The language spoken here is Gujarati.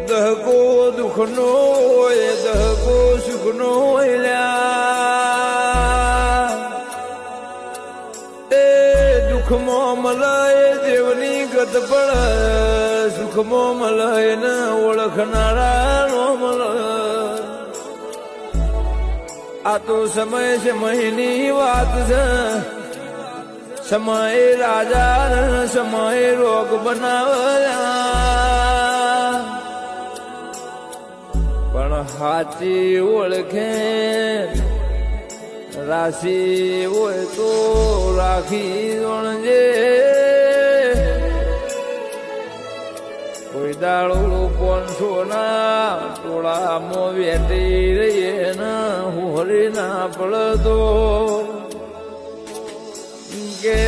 દહકો દુઃખનો એ દહકો સુખનો એ દુઃખમાં મલાય દેવની ગત પડે સુખમાં મલાય ને ઓળખનારા નો મળે આ તો સમય સમયની વાત છે સમય રાજા ને સમય રોગ બનાવ્યા પણ હાચી ઓળખે રાશિ હોય તો રાખી જોણજે કોઈ દાડો 500 ના ટોળામાં વેટી રહીએ ને હું હરી ના પડતો કે